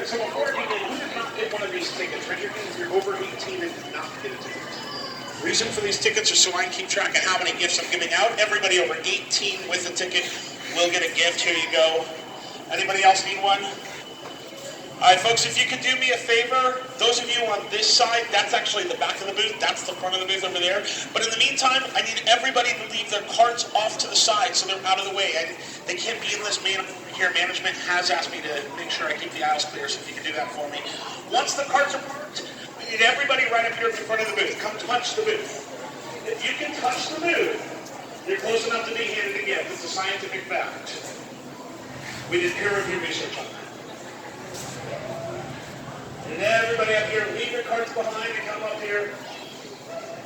So before we begin, who did not get one of these tickets? Raise your hand if you're over 18 and did not get a ticket. Reason for these tickets is so I can keep track of how many gifts I'm giving out. Everybody over 18 with a ticket will get a gift. Here you go. Anybody else need one? All right, folks, if you could do me a favor, those of you on this side, that's actually the back of the booth. That's the front of the booth over there. But in the meantime, I need everybody to leave their carts off to the side so they're out of the way. They can't be in this main here. Management has asked me to make sure I keep the aisles clear, so if you can do that for me. Once the carts are parked, we need everybody right up here at the front of the booth. Come touch the booth. If you can touch the booth, you're close enough to be handed a gift. It's a scientific fact. We did peer review research on that. And everybody up here, leave your carts behind and come up here.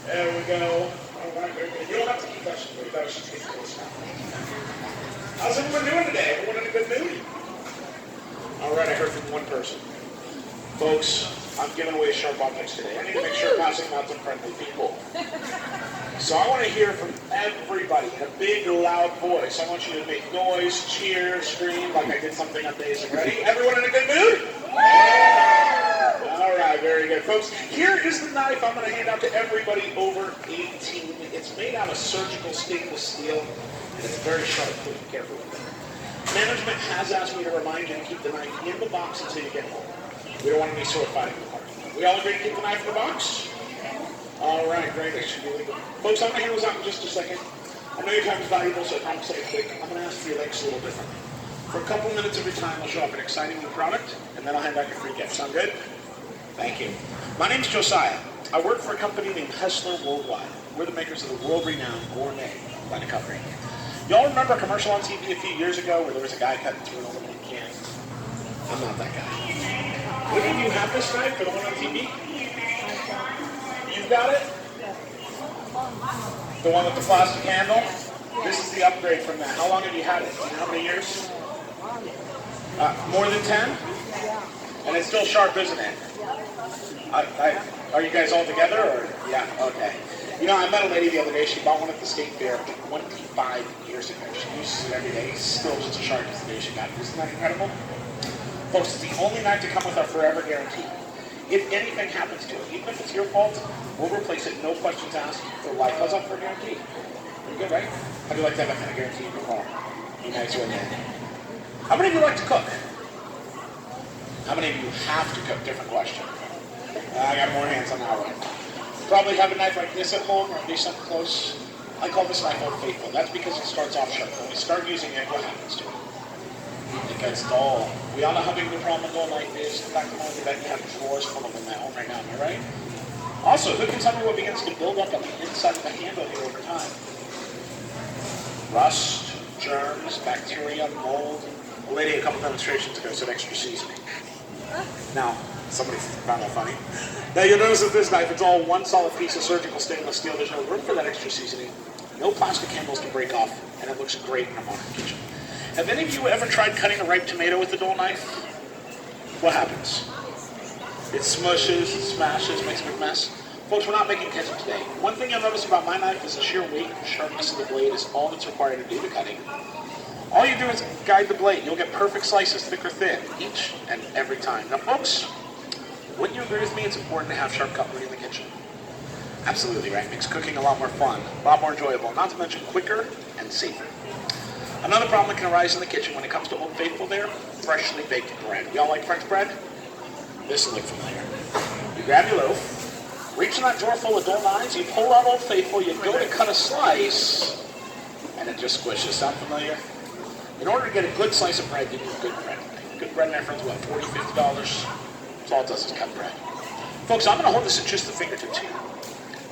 There we go. All right, very good. You don't have to keep touching the booth. That was just getting close now. How's everyone doing today? Everyone in a good mood? All right, I heard from one person. Folks, I'm giving away sharp objects today. I need to make sure I'm passing out to friendly people. So I want to hear from everybody in a big, loud voice. I want you to make noise, cheer, scream like I did something amazing. Ready? Everyone in a good mood? All right, very good. Folks, here is the knife I'm going to hand out to everybody over 18. It's made out of surgical stainless steel, and it's very sharp. Please be careful with it. Management has asked me to remind you to keep the knife in the box until you get home. We don't want any sword fighting in the parking lot. We all agree to keep the knife in the box? All right, great. That should be legal. Folks, I'm going to hand those out in just a second. I know your time is valuable, so I promise to say it quick. I'm going to ask for your legs a little differently. For a couple minutes every time, I'll show off an exciting new product, and then I'll hand out your free gift. Sound good? Thank you. My name's Josiah. I work for a company named Hessler Worldwide. We're the makers of the world-renowned gourmet line of cutlery. Y'all remember a commercial on TV a few years ago where there was a guy cutting through an aluminum can? I'm not that guy. Would you have this knife for the one on TV? You've got it? The one with the plastic handle? This is the upgrade from that. How long have you had it? How many years? More than 10? And it's still sharp, isn't it? Are you guys all together? Or? Yeah, okay. You know, I met a lady the other day. She bought one at the state fair 25 years ago. She uses it every day. It's still just as sharp as the day she got it. Isn't that incredible? Folks, it's the only knife to come with our forever guarantee. If anything happens to it, even if it's your fault, we'll replace it, no questions asked, for life. How's that for a guarantee? Pretty good, right? How do you like to have that kind of guarantee in your car? Be nice with it. How many of you like to cook? How many of you have to cook? Different question. I got more hands on that one. Probably have a knife like this at home, or at least something close. I call this knife Old Faithful. That's because it starts off sharp. When we start using it, what happens to it? It gets dull. We all know how big the problem with dull knife is. In fact, I'm only bet you have drawers full of them at home right now, am I right? Also, who can tell me what begins to build up on the inside of the handle here over time? Rust, germs, bacteria, mold. A lady a couple demonstrations ago said extra seasoning. Now, somebody found that funny. Now you'll notice with this knife, it's all one solid piece of surgical stainless steel. There's no room for that extra seasoning. No plastic handles to break off, and it looks great in a modern kitchen. Have any of you ever tried cutting a ripe tomato with a dull knife? What happens? It smushes, it smashes, makes a big mess. Folks, we're not making ketchup today. One thing you'll notice about my knife is the sheer weight and sharpness of the blade is all that's required to do the cutting. All you do is guide the blade. You'll get perfect slices, thick or thin, each and every time. Now, folks, wouldn't you agree with me it's important to have sharp cutlery in the kitchen? Absolutely, right? Makes cooking a lot more fun, a lot more enjoyable, not to mention quicker and safer. Another problem that can arise in the kitchen when it comes to Old Faithful there, freshly baked bread. Y'all like French bread? This will look familiar. You grab your loaf, reach in that drawer full of dull knives, you pull out Old Faithful, you go to cut a slice, and it just squishes. Sound familiar? In order to get a good slice of bread, you need a good bread knife. Good bread knife runs about $40, $50. That's all it does is cut bread. Folks, I'm going to hold this at just the fingertips here.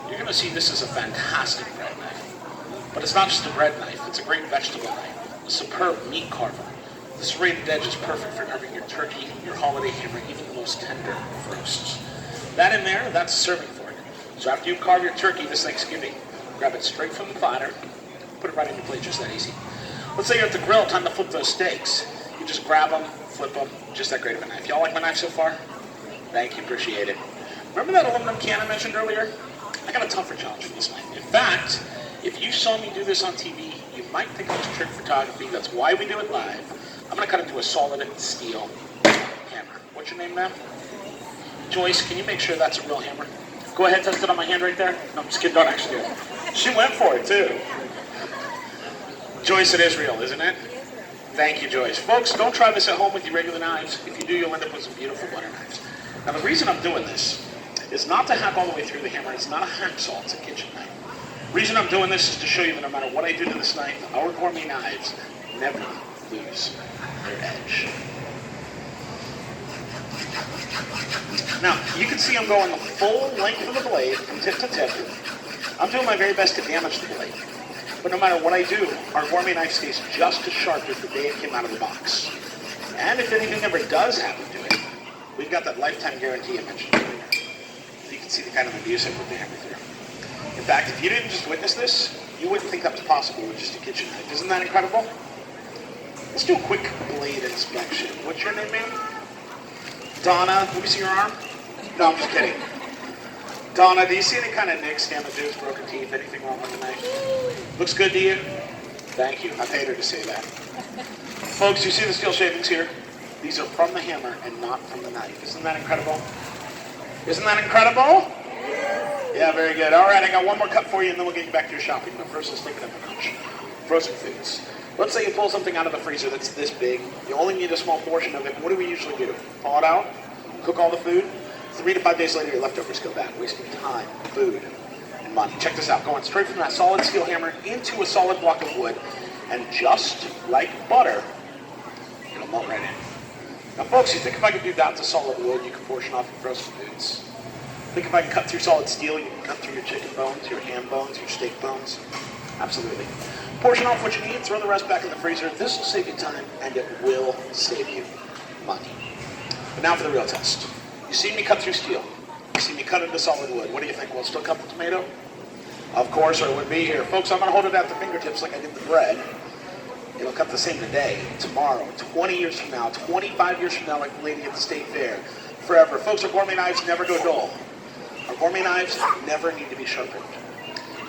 You're going to see this is a fantastic bread knife. But it's not just a bread knife, it's a great vegetable knife. A superb meat carver. The serrated edge is perfect for carving your turkey, your holiday hammer, even the most tender of roasts. That in there, that's a serving fork. So after you carve your turkey this Thanksgiving, grab it straight from the platter, put it right in your plate, just that easy. Let's say you're at the grill, time to flip those steaks. You just grab them, flip them, just that great of a knife. Y'all like my knife so far? Thank you, appreciate it. Remember that aluminum can I mentioned earlier? I got a tougher challenge for this knife. In fact, if you saw me do this on TV, you might think it was trick photography. That's why we do it live. I'm going to cut into a solid steel hammer. What's your name, ma'am? Joyce, can you make sure that's a real hammer? Go ahead, test it on my hand right there. No, I'm just kidding, don't actually do it. She went for it, too. Joyce, it is real, isn't it? Thank you, Joyce. Folks, don't try this at home with your regular knives. If you do, you'll end up with some beautiful butter knives. Now, the reason I'm doing this is not to hack all the way through the hammer. It's not a hacksaw, it's a kitchen knife. The reason I'm doing this is to show you that no matter what I do to this knife, our gourmet knives never lose their edge. Now, you can see I'm going the full length of the blade from tip to tip. I'm doing my very best to damage the blade. But no matter what I do, our gourmet knife stays just as sharp as the day it came out of the box. And if anything ever does happen to it, we've got that lifetime guarantee I mentioned earlier. You can see the kind of abuse I put the hammer through. In fact, if you didn't just witness this, you wouldn't think that was possible with just a kitchen knife. Isn't that incredible? Let's do a quick blade inspection. What's your name, ma'am? Donna. Let me see your arm. No, I'm just kidding. Donna, do you see any kind of nicks, damages, broken teeth, anything wrong with the knife? Looks good to you? Thank you. I paid her to say that. Folks, you see the steel shavings here? These are from the hammer and not from the knife. Isn't that incredible? Isn't that incredible? Yeah, very good. All right, I got one more cut for you, and then we'll get you back to your shopping. But first, let's take it up a notch. Frozen foods. Let's say you pull something out of the freezer that's this big. You only need a small portion of it. What do we usually do? Thaw it out, cook all the food. 3 to 5 days later, your leftovers go bad, wasting time, food, and money. Check this out. Going straight from that solid steel hammer into a solid block of wood. And just like butter, melt right in. Now folks, you think if I could do that to solid wood, you can portion off your frozen foods? Think if I can cut through solid steel, you can cut through your chicken bones, your ham bones, your steak bones? Absolutely. Portion off what you need, throw the rest back in the freezer. This will save you time, and it will save you money. But now for the real test. You see me cut through steel. You see me cut into solid wood. What do you think? Will it still cut the tomato? Of course, or it would be here. Folks, I'm going to hold it at the fingertips like I did the bread. It'll cut the same today, tomorrow, 20 years from now, 25 years from now, like the lady at the state fair. Forever. Folks, our gourmet knives never go dull. Our gourmet knives never need to be sharpened.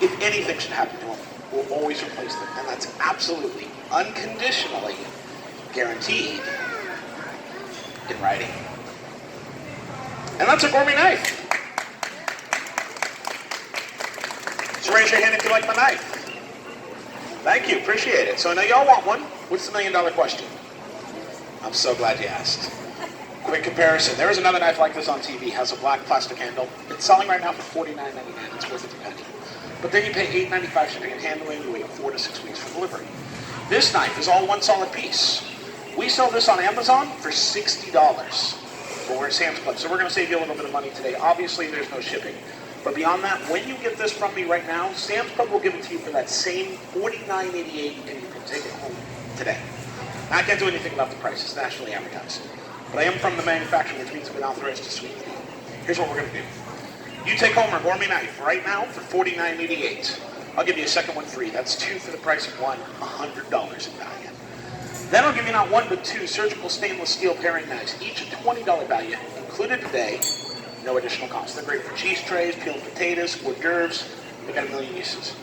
If anything should happen to them, we'll always replace them. And that's absolutely, unconditionally guaranteed in writing. And that's a gourmet knife. So raise your hand if you like my knife. Thank you, appreciate it. So I know y'all want one. What's the $1 million question? I'm so glad you asked. Quick comparison. There is another knife like this on TV. Has a black plastic handle. It's selling right now for $49.99. It's worth it a penny. But then you pay $8.95 shipping and handling. You wait 4 to 6 weeks for delivery. This knife is all one solid piece. We sell this on Amazon for $60. But we're at Sam's Club, so we're going to save you a little bit of money today. Obviously, there's no shipping. But beyond that, when you get this from me right now, Sam's Club will give it to you for that same $49.88, and you can take it home today. Now, I can't do anything about the price. It's nationally advertised. But I am from the manufacturer, which means I've been authorized to sweeten it. Here's what we're going to do. You take home our gourmet knife right now for $49.88. I'll give you a second one free. That's 2 for the price of 1, $100 in value. Then I'll give you not 1 but 2 surgical stainless steel paring knives, each a $20 value, included today, no additional cost. They're great for cheese trays, peeled potatoes, hors d'oeuvres. They've got a million uses.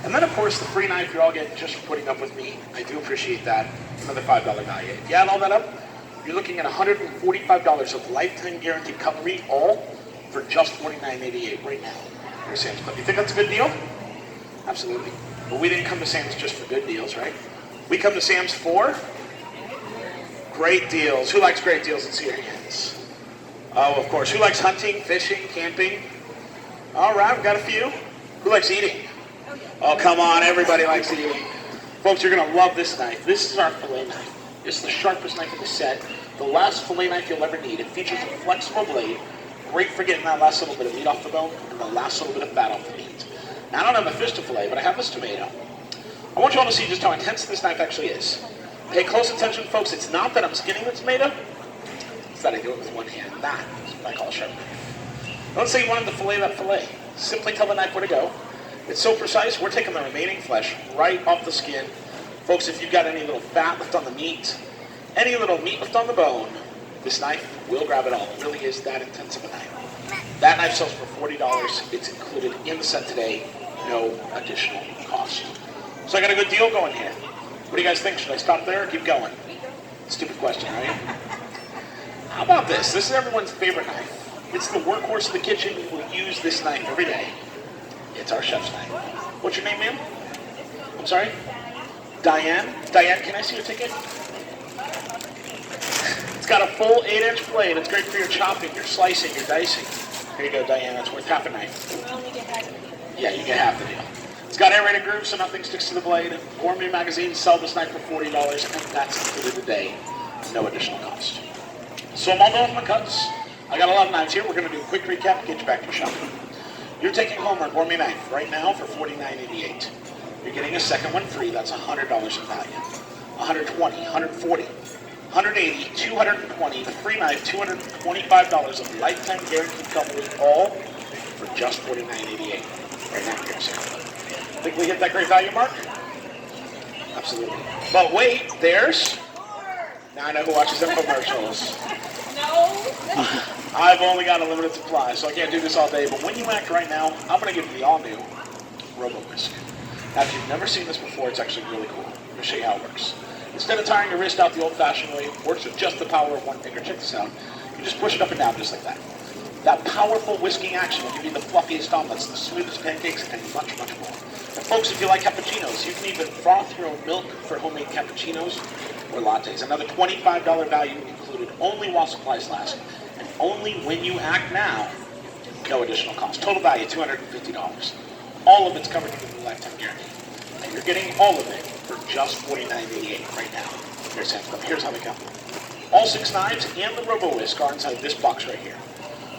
And then, of course, the free knife you're all getting just for putting up with me. I do appreciate that. Another $5 value. If you add all that up, you're looking at $145 of lifetime guaranteed cutlery, all for just $49.88 right now. Here's Sam's Club. You think that's a good deal? Absolutely. But we didn't come to Sam's just for good deals, right? We come to Sam's for great deals. Who likes great deals? Let's see your hands. Oh, of course. Who likes hunting, fishing, camping? All right, we've got a few. Who likes eating? Oh, come on. Everybody likes eating. Folks, you're going to love this knife. This is our fillet knife. It's the sharpest knife in the set. The last fillet knife you'll ever need. It features a flexible blade. Great for getting that last little bit of meat off the bone and the last little bit of fat off the meat. Now, I don't have a fish to fillet, but I have this tomato. I want you all to see just how intense this knife actually is. Pay close attention, folks. It's not that I'm skinning the tomato. It's that I do it with one hand. That is what I call a sharp knife. Let's say you wanted to fillet that fillet. Simply tell the knife where to go. It's so precise, we're taking the remaining flesh right off the skin. Folks, if you've got any little fat left on the meat, any little meat left on the bone, this knife will grab it all. It really is that intense of a knife. That knife sells for $40. It's included in the set today. No additional cost. So I got a good deal going here. What do you guys think? Should I stop there or keep going? Stupid question, right? How about this? This is everyone's favorite knife. It's the workhorse of the kitchen. We will use this knife every day. It's our chef's knife. What's your name, ma'am? I'm sorry? Diane? Diane, can I see your ticket? It's got a full 8-inch blade. It's great for your chopping, your slicing, your dicing. Here you go, Diane. That's worth half a knife. You only get half the deal. Yeah, you get half the deal. It's got aerated grooves so nothing sticks to the blade. Gourmet magazines sell this knife for $40, and that's included today. No additional cost. So I'm all done with my cuts. I got a lot of knives here. We're going to do a quick recap and get you back to your shopping. You're taking home our gourmet knife right now for $49.88. You're getting a second one free. That's $100 in value. $120, $140, $180, $220. The free knife, $225 of lifetime guaranteed coverage, all for just $49.88. Right now, here's it. Think we hit that great value mark? Absolutely. But wait, there's... Now I know who watches them commercials. No. I've only got a limited supply, so I can't do this all day. But when you act right now, I'm going to give you the all-new Robo-Whisk. Now, if you've never seen this before, it's actually really cool. I'm going to show you how it works. Instead of tiring your wrist out the old-fashioned way, it works with just the power of one finger. Check this out. You just push it up and down just like that. That powerful whisking action will give you the fluffiest omelets, the smoothest pancakes, and much, much more. And folks, if you like cappuccinos, you can even froth your own milk for homemade cappuccinos or lattes. Another $25 value included only while supplies last, and only when you act now. No additional cost. Total value, $250. All of it's covered with the lifetime guarantee. And you're getting all of it for just $49.88 right now. Here's Sam's Club. Here's how they come. All 6 knives and the Robo-Whisk are inside this box right here.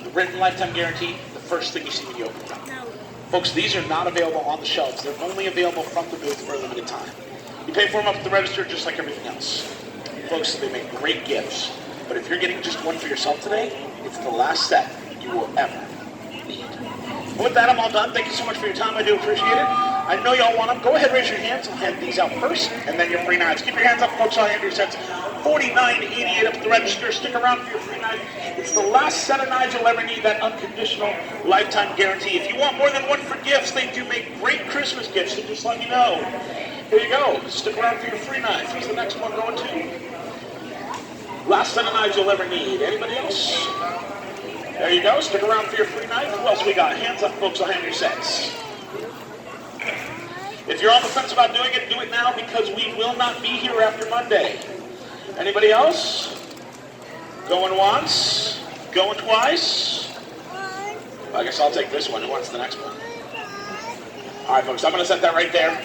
The written lifetime guarantee, the first thing you see when you open it up. Folks, these are not available on the shelves. They're only available from the booth for a limited time. You pay for them up at the register just like everything else. Folks, they make great gifts. But if you're getting just one for yourself today, it's the last set you will ever need. With that, I'm all done. Thank you so much for your time. I do appreciate it. I know y'all want them. Go ahead, raise your hands. I'll hand these out first, and then your free knives. Keep your hands up, folks. I'll hand your sets. $49.88 up at the register. Stick around for your free knife. It's the last set of knives you'll ever need, that unconditional lifetime guarantee. If you want more than one for gifts, they do make great Christmas gifts, so just let me know. Here you go. Stick around for your free knife. Who's the next one going to? Last set of knives you'll ever need. Anybody else? There you go. Stick around for your free knife. Who else we got? Hands up, folks. I'll hand your sets. If you're on the fence about doing it, do it now because we will not be here after Monday. Anybody else? Going once? Going twice? I guess I'll take this one. Who wants the next one? All right, folks. I'm going to set that right there.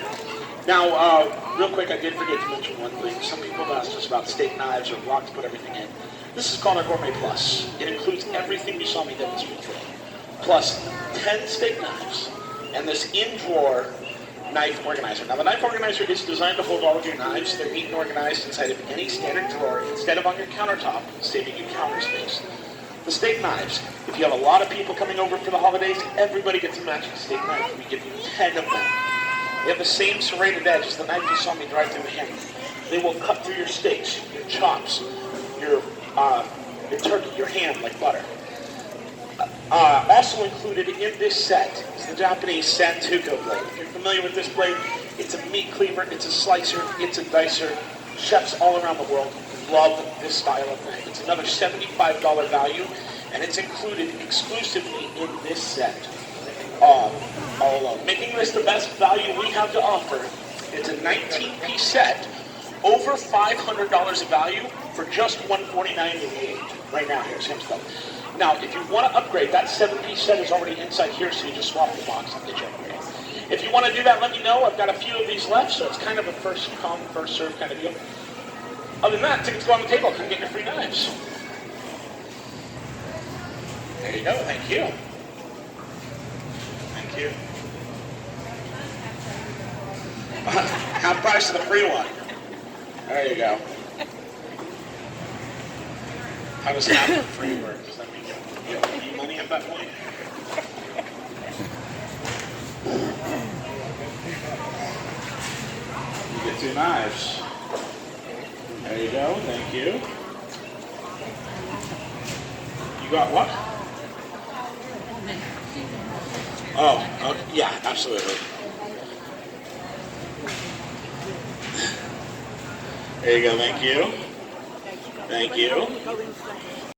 Now, real quick, I did forget to mention one thing. Some people have asked us about steak knives or blocks to put everything in. This is called our Gourmet Plus. It includes everything you saw me demonstrate today, plus 10 steak knives and this in-drawer knife organizer. Now, the knife organizer is designed to hold all of your knives. They're neat and organized inside of any standard drawer instead of on your countertop, saving you counter space. The steak knives, if you have a lot of people coming over for the holidays, everybody gets a matching steak knife. We give you 10 of them. They have the same serrated edge as the knife you saw me drive through the hammer. They will cut through your steaks, your chops, your turkey, your ham like butter. Also included in this set is the Japanese Santoku blade. If you're familiar with this blade, it's a meat cleaver, it's a slicer, it's a dicer. Chefs all around the world love this style of knife. It's another $75 value, and it's included exclusively in this set. All alone. Making this the best value we have to offer. It's a 19-piece set, over $500 of value for just $149.88 right now here at Sam's Club. Now, if you want to upgrade, that 7-piece set is already inside here, so you just swap the box and get your upgrade. If you want to do that, let me know. I've got a few of these left, so it's kind of a first come, first serve kind of deal. Other than that, tickets go on the table. Come get your free knives. There you go. Thank you. Thank you. Half price of the free one. There you go. How does half the free work? Does that mean you don't need money at that point? You get 2 knives. There you go. Thank you. You got what? Oh, yeah, absolutely. There you go, thank you. Thank you.